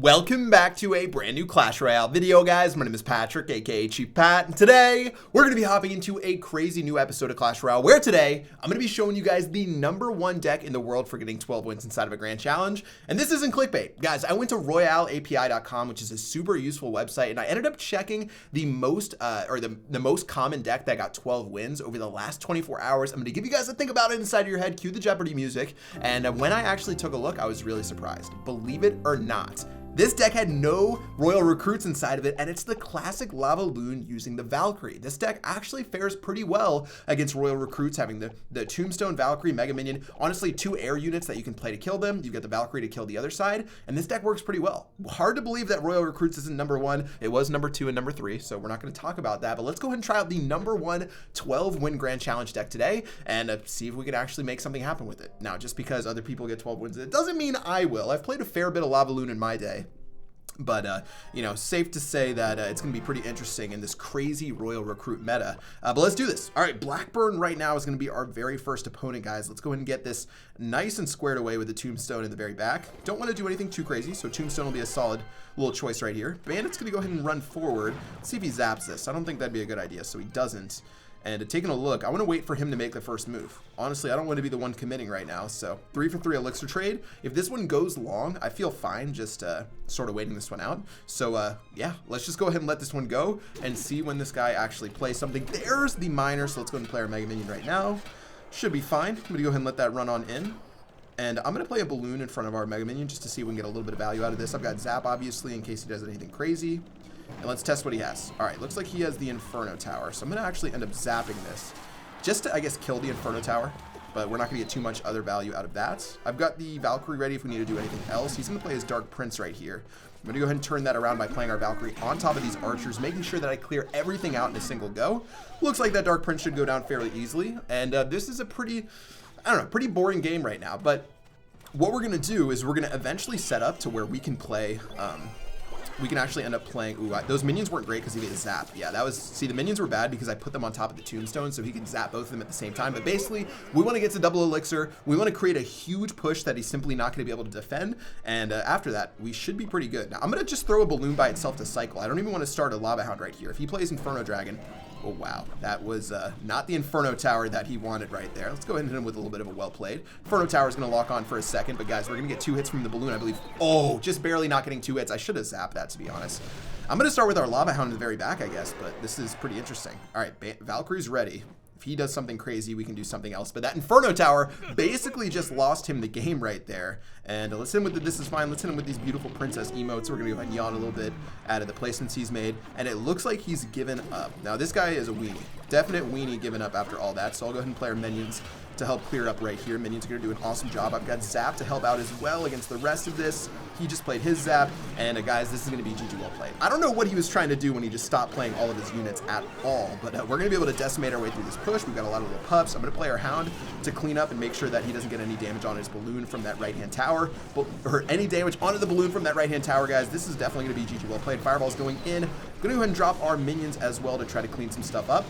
Welcome back to a brand new Clash Royale video, guys. My name is Patrick, aka Chief Pat, and today we're going to be hopping into a crazy new episode of Clash Royale, where today I'm going to be showing you guys the #1 deck in the world for getting 12 wins inside of a grand challenge. And this isn't clickbait, guys. I went to royaleapi.com, which is a super useful website, and I ended up checking the most most common deck that got 12 wins over the last 24 hours. I'm going to give you guys a think about it inside of your head. Cue the Jeopardy music. And when I actually took a look, I was really surprised. Believe it or not, this deck had no royal recruits inside of it, and it's the classic Lava Loon using the Valkyrie. This deck actually fares pretty well against royal recruits, having the Tombstone Valkyrie Mega Minion. Honestly, 2 air units that you can play to kill them. You get the Valkyrie to kill the other side, and this deck works pretty well. Hard to believe that royal recruits isn't #1. It was #2 and #3, so we're not going to talk about that, but let's go ahead and try out the #1 12-win grand challenge deck today and see if we can actually make something happen with it. Now, just because other people get 12 wins, it doesn't mean I will. I've played a fair bit of Lava Loon in my day. But, you know, safe to say that it's going to be pretty interesting in this crazy royal recruit meta. But let's do this. All right, Blackburn right now is going to be our very first opponent, guys. Let's go ahead and get this nice and squared away with the Tombstone in the very back. Don't want to do anything too crazy, so Tombstone will be a solid little choice right here. Bandit's going to go ahead and run forward. Let's see if he zaps this. I don't think that'd be a good idea, so he doesn't. And taking a look, I want to wait for him to make the first move. Honestly, I don't want to be the one committing right now. So 3 for 3 elixir trade. If this one goes long, I feel fine just sort of waiting this one out. So yeah, let's just go ahead and let this one go and see when this guy actually plays something. There's the miner. So let's go ahead and play our Mega Minion right now. Should be fine. I'm going to go ahead and let that run on in. And I'm going to play a balloon in front of our Mega Minion just to see if we can get a little bit of value out of this. I've got Zap, obviously, in case he does anything crazy. And let's test what he has. All right, looks like he has the Inferno Tower. So I'm going to actually end up zapping this just to, I guess, kill the Inferno Tower. But we're not going to get too much other value out of that. I've got the Valkyrie ready if we need to do anything else. He's going to play his Dark Prince right here. I'm going to go ahead and turn that around by playing our Valkyrie on top of these archers, making sure that I clear everything out in a single go. Looks like that Dark Prince should go down fairly easily. And this is a pretty, I don't know, pretty boring game right now. But what we're going to do is we're going to eventually set up to where we can play... we can actually end up playing. Ooh, those minions weren't great because he made a zap. Yeah, that was, see, the minions were bad because I put them on top of the Tombstone so he could zap both of them at the same time. But basically, we want to get to double elixir. We want to create a huge push that he's simply not going to be able to defend. And after that, we should be pretty good. Now, I'm going to just throw a balloon by itself to cycle. I don't even want to start a Lava Hound right here. If he plays Inferno Dragon, oh, wow. That was not the Inferno Tower that he wanted right there. Let's go ahead and hit him with a little bit of a well played. Inferno Tower is going to lock on for a second, but guys, we're going to get 2 hits from the balloon, I believe. Oh, just barely not getting 2 hits. I should have zapped that, to be honest. I'm going to start with our Lava Hound in the very back, I guess, but this is pretty interesting. All right, Valkyrie's ready. If he does something crazy, we can do something else. But that Inferno Tower basically just lost him the game right there. And let's hit him with the This Is Fine. Let's hit him with these beautiful princess emotes. We're going to go ahead and yawn a little bit out of the placements he's made. And it looks like he's given up. Now, this guy is a weenie. Definite weenie giving up after all that. So I'll go ahead and play our minions to help clear up right here. Minions are going to do an awesome job. I've got Zap to help out as well against the rest of this. He just played his Zap. And guys, this is going to be GG well played. I don't know what he was trying to do when he just stopped playing all of his units at all. But we're going to be able to decimate our way through this push. We've got a lot of little pups. I'm going to play our Hound to clean up and make sure that he doesn't get any damage on his balloon from that right-hand tower. Or any damage onto the balloon from that right-hand tower, guys. This is definitely going to be GG well played. Fireball's going in. I'm going to go ahead and drop our minions as well to try to clean some stuff up.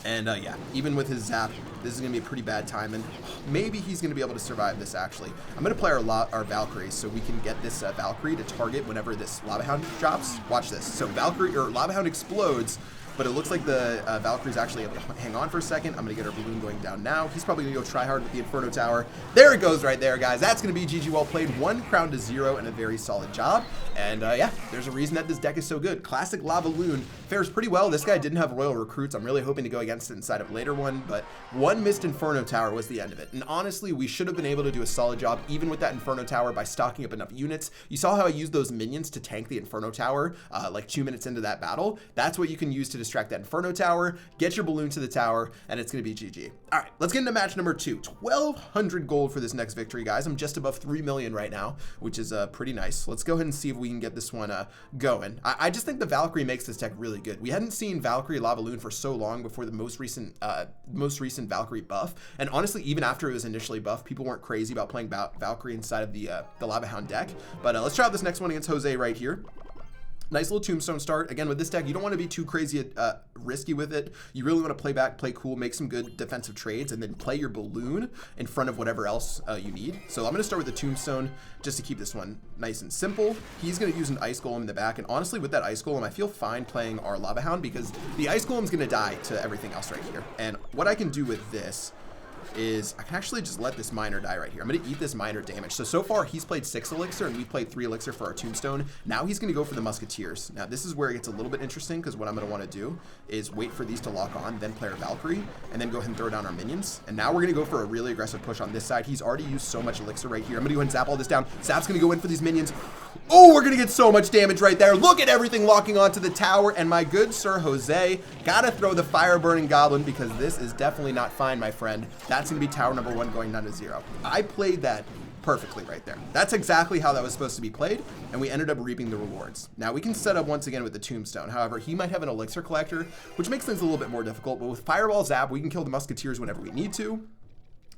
And yeah, even with his zap, this is going to be a pretty bad time, and maybe he's going to be able to survive this, actually. I'm going to play our Valkyrie so we can get this Valkyrie to target whenever this Lava Hound drops. Watch this. So Valkyrie, or Lava Hound explodes, but it looks like the Valkyrie's actually able to hang on for a second. I'm going to get our balloon going down now. He's probably going to go try hard with the Inferno Tower. There it goes right there, guys. That's going to be GG well played. 1 crown to 0 and a very solid job. And yeah, there's a reason that this deck is so good. Classic Lava Loon fares pretty well. This guy didn't have royal recruits. I'm really hoping to go against it inside of a later one, but 1 missed Inferno Tower was the end of it. And honestly, we should have been able to do a solid job even with that Inferno Tower by stocking up enough units. You saw how I used those minions to tank the Inferno Tower like 2 minutes into that battle. That's what you can use to distract that Inferno Tower, get your balloon to the tower, and it's going to be GG. All right, let's get into match number 2. 1,200 gold for this next victory, guys. I'm just above 3 million right now, which is pretty nice. Let's go ahead and see if we can get this one going. I just think the Valkyrie makes this deck really good. We hadn't seen Valkyrie Lava Loon for so long before the most recent Valkyrie buff, and honestly, even after it was initially buffed, people weren't crazy about playing Valkyrie inside of the Lava Hound deck. But let's try out this next one against Jose right here. Nice little tombstone start. Again, with this deck, you don't want to be too crazy risky with it. You really want to play back, play cool, make some good defensive trades, and then play your balloon in front of whatever else you need. So I'm going to start with the tombstone just to keep this one nice and simple. He's going to use an ice golem in the back, and honestly, with that ice golem, I feel fine playing our lava hound because the ice golem's going to die to everything else right here. And what I can do with this is I can actually just let this miner die right here. I'm going to eat this miner damage. So far, he's played 6 elixir, and we played 3 elixir for our tombstone. Now he's going to go for the musketeers. Now, this is where it gets a little bit interesting, because what I'm going to want to do is wait for these to lock on, then play our Valkyrie, and then go ahead and throw down our minions. And now we're going to go for a really aggressive push on this side. He's already used so much elixir right here. I'm going to go ahead and zap all this down. Zap's going to go in for these minions. Oh, we're going to get so much damage right there. Look at everything locking onto the tower. And my good Sir Jose, got to throw the fire burning goblin, because this is definitely not fine, my friend. That's going to be tower number 1 going down to 0. I played that perfectly right there. That's exactly how that was supposed to be played, and we ended up reaping the rewards. Now we can set up once again with the tombstone. However, he might have an elixir collector, which makes things a little bit more difficult, but with fireball zap, we can kill the musketeers whenever we need to.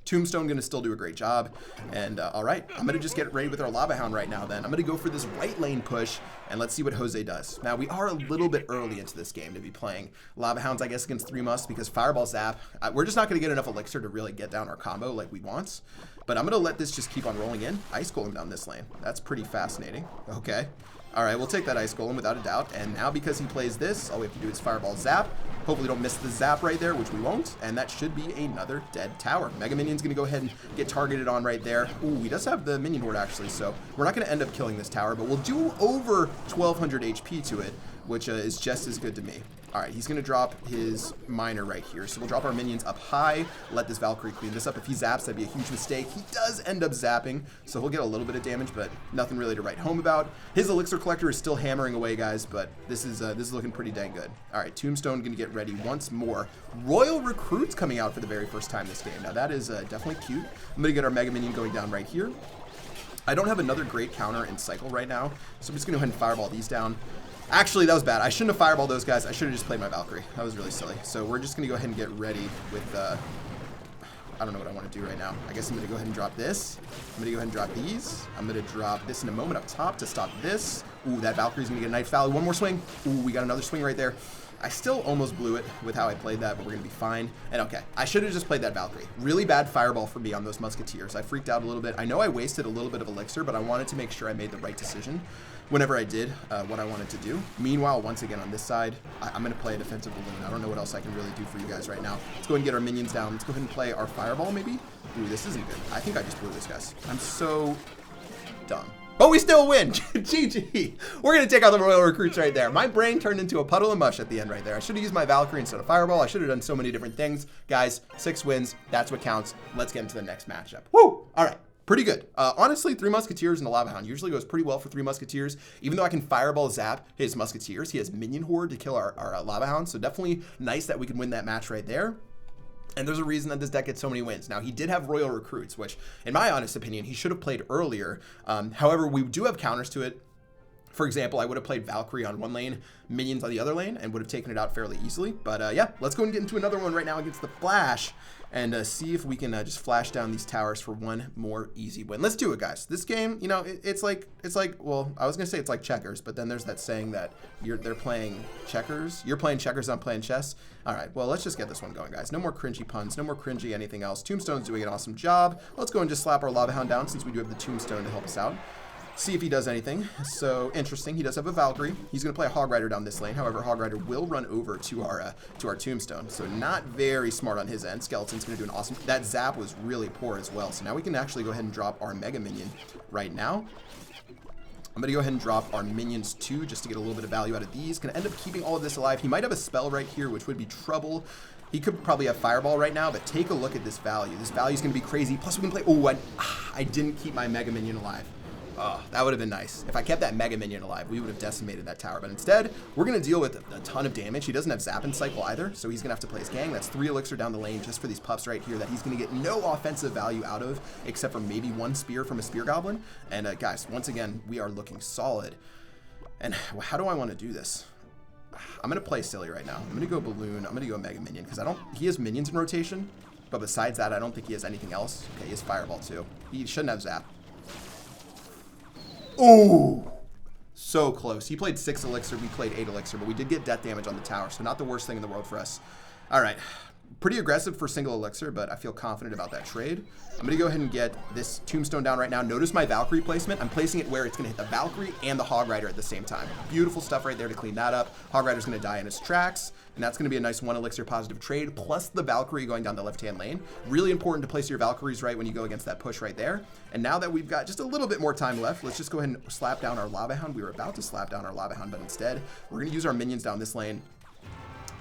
Tombstone going to still do a great job. And all right, I'm going to just get ready with our lava hound right now then. I'm going to go for this right lane push, and let's see what Jose does. Now, we are a little bit early into this game to be playing lava hounds, I guess, against 3 musts, because fireball zap, we're just not going to get enough elixir to really get down our combo like we want. But I'm going to let this just keep on rolling in. Ice golem down this lane. That's pretty fascinating. Okay. All right, we'll take that ice golem without a doubt. And now because he plays this, all we have to do is fireball zap. Hopefully don't miss the zap right there, which we won't. And that should be another dead tower. Mega Minion's going to go ahead and get targeted on right there. Ooh, he does have the minion horde actually, so we're not going to end up killing this tower, but we'll do over 1200 HP to it, which is just as good to me. All right, he's going to drop his miner right here. So we'll drop our minions up high, let this Valkyrie clean this up. If he zaps, that'd be a huge mistake. He does end up zapping, so he'll get a little bit of damage, but nothing really to write home about. His elixir collector is still hammering away, guys, but this is looking pretty dang good. All right, Tombstone going to get ready once more. Royal Recruits coming out for the very first time this game. Now, that is definitely cute. I'm going to get our Mega Minion going down right here. I don't have another great counter in cycle right now, so I'm just going to go ahead and fireball these down. Actually, that was bad. I shouldn't have fireballed those guys. I should have just played my Valkyrie. That was really silly. So we're just going to go ahead and get ready with, I don't know what I want to do right now. I guess I'm going to go ahead and drop this. I'm going to go ahead and drop these. I'm going to drop this in a moment up top to stop this. Ooh, that Valkyrie's going to get a Night Valley. One more swing. Ooh, we got another swing right there. I still almost blew it with how I played that, but we're going to be fine. And okay, I should have just played that Valkyrie. Really bad fireball for me on those musketeers. I freaked out a little bit. I know I wasted a little bit of elixir, but I wanted to make sure I made the right decision whenever I did what I wanted to do. Meanwhile, once again on this side, I'm going to play a defensive balloon. I don't know what else I can really do for you guys right now. Let's go ahead and get our minions down. Let's go ahead and play our fireball maybe. Ooh, this isn't good. I think I just blew this, guys. I'm so dumb. But we still win. GG. We're going to take out the Royal Recruits right there. My brain turned into a puddle of mush at the end right there. I should have used my Valkyrie instead of Fireball. I should have done so many different things. Guys, 6 wins. That's what counts. Let's get into the next matchup. Woo! All right. Pretty good. Honestly, 3 Musketeers and a Lava Hound usually goes pretty well for 3 Musketeers. Even though I can Fireball zap his Musketeers, he has Minion Horde to kill our Lava Hound. So definitely nice that we can win that match right there. And there's a reason that this deck gets so many wins. Now, he did have Royal Recruits, which, in my honest opinion, he should have played earlier. However, we do have counters to it. For example, I would have played Valkyrie on one lane, Minions on the other lane, and would have taken it out fairly easily. But yeah, let's go and get into another one right now against the Flash and see if we can just flash down these towers for one more easy win. Let's do it, guys. This game, you know, it's like, well, I was going to say it's like checkers, but then there's that saying that they're playing checkers. You're playing checkers, I'm playing chess. All right, well, let's just get this one going, guys. No more cringy puns, no more cringy anything else. Tombstone's doing an awesome job. Let's go and just slap our Lava Hound down since we do have the Tombstone to help us out. See if he does anything. So interesting. He does have a Valkyrie. He's going to play a Hog Rider down this lane. However, Hog Rider will run over to our Tombstone. So not very smart on his end. Skeleton's going to do an awesome. That zap was really poor as well. So now we can actually go ahead and drop our Mega Minion right now. I'm going to go ahead and drop our minions too, just to get a little bit of value out of these. Going to end up keeping all of this alive. He might have a spell right here, which would be trouble. He could probably have Fireball right now, but take a look at this value. This value is going to be crazy. Plus, we can play. Oh, I didn't keep my Mega Minion alive. Oh, that would have been nice. If I kept that Mega Minion alive, we would have decimated that tower. But instead, we're going to deal with a ton of damage. He doesn't have Zap in cycle either, so he's going to have to play his gang. That's 3 elixir down the lane just for these pups right here that he's going to get no offensive value out of, except for maybe 1 spear from a Spear Goblin. And guys, once again, we are looking solid. And how do I want to do this? I'm going to play silly right now. I'm going to go Balloon. I'm going to go Mega Minion, because he has minions in rotation, but besides that, I don't think he has anything else. Okay, he has Fireball too. He shouldn't have Zap. Oh, So close. He played 6 elixir, we played 8 elixir, but we did get death damage on the tower, so not the worst thing in the world for us. All right. Pretty aggressive for single elixir, but I feel confident about that trade. I'm going to go ahead and get this tombstone down right now. Notice my Valkyrie placement. I'm placing it where it's going to hit the Valkyrie and the Hog Rider at the same time. Beautiful stuff right there to clean that up. Hog Rider's going to die in his tracks, and that's going to be a nice 1 elixir positive trade, plus the Valkyrie going down the left-hand lane. Really important to place your Valkyries right when you go against that push right there. And now that we've got just a little bit more time left, let's just go ahead and slap down our Lava Hound. We were about to slap down our Lava Hound, but instead, we're going to use our minions down this lane.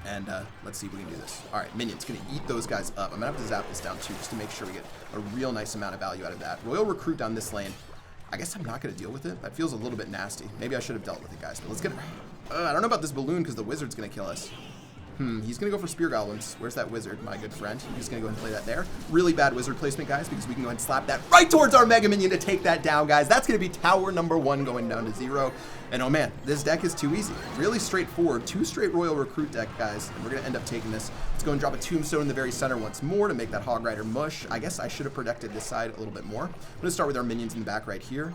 And let's see if we can do this. All right, minions, gonna eat those guys up. I'm gonna have to zap this down too, just to make sure we get a real nice amount of value out of that. Royal Recruit down this lane. I guess I'm not gonna deal with it. That feels a little bit nasty. Maybe I should have dealt with it, guys. But let's get. I don't know about this balloon because the wizard's gonna kill us. He's gonna go for Spear Goblins. Where's that wizard, my good friend? He's gonna go ahead and play that there. Really bad wizard placement, guys, because we can go ahead and slap that right towards our Mega Minion to take that down, guys. That's gonna be tower number 1 going down to 0. And oh man, this deck is too easy. Really straightforward. 2 straight Royal Recruit deck, guys. And we're gonna end up taking this. Let's go and drop a Tombstone in the very center once more to make that Hog Rider mush. I guess I should have protected this side a little bit more. I'm gonna start with our minions in the back right here.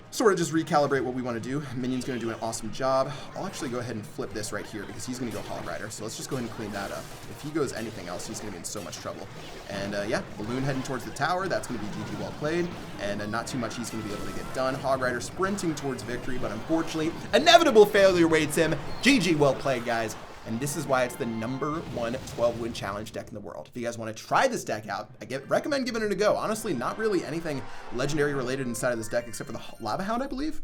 Sort of just recalibrate what we want to do. Minion's going to do an awesome job. I'll actually go ahead and flip this right here because he's going to go Hog Rider. So let's just go ahead and clean that up. If he goes anything else, he's going to be in so much trouble. And yeah, Balloon heading towards the tower. That's going to be GG well played. And not too much he's going to be able to get done. Hog Rider sprinting towards victory, but unfortunately, inevitable failure waits him. GG well played, guys. And this is why it's the #1 12-win challenge deck in the world. If you guys want to try this deck out, I recommend giving it a go. Honestly, not really anything legendary related inside of this deck except for the Lava Hound, I believe.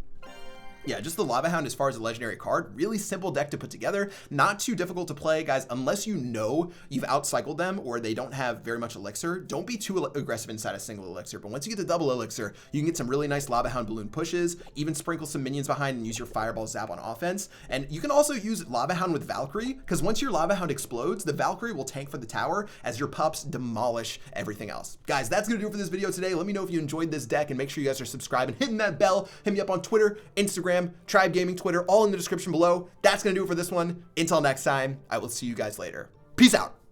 Yeah, just the Lava Hound as far as a legendary card. Really simple deck to put together. Not too difficult to play, guys. Unless you know you've outcycled them or they don't have very much elixir, don't be too aggressive inside a single elixir. But once you get the double elixir, you can get some really nice Lava Hound balloon pushes, even sprinkle some minions behind and use your Fireball Zap on offense. And you can also use Lava Hound with Valkyrie, because once your Lava Hound explodes, the Valkyrie will tank for the tower as your pups demolish everything else. Guys, that's going to do it for this video today. Let me know if you enjoyed this deck and make sure you guys are subscribing, hitting that bell. Hit me up on Twitter, Instagram, Tribe Gaming, Twitter, all in the description below. That's going to do it for this one. Until next time, I will see you guys later. Peace out.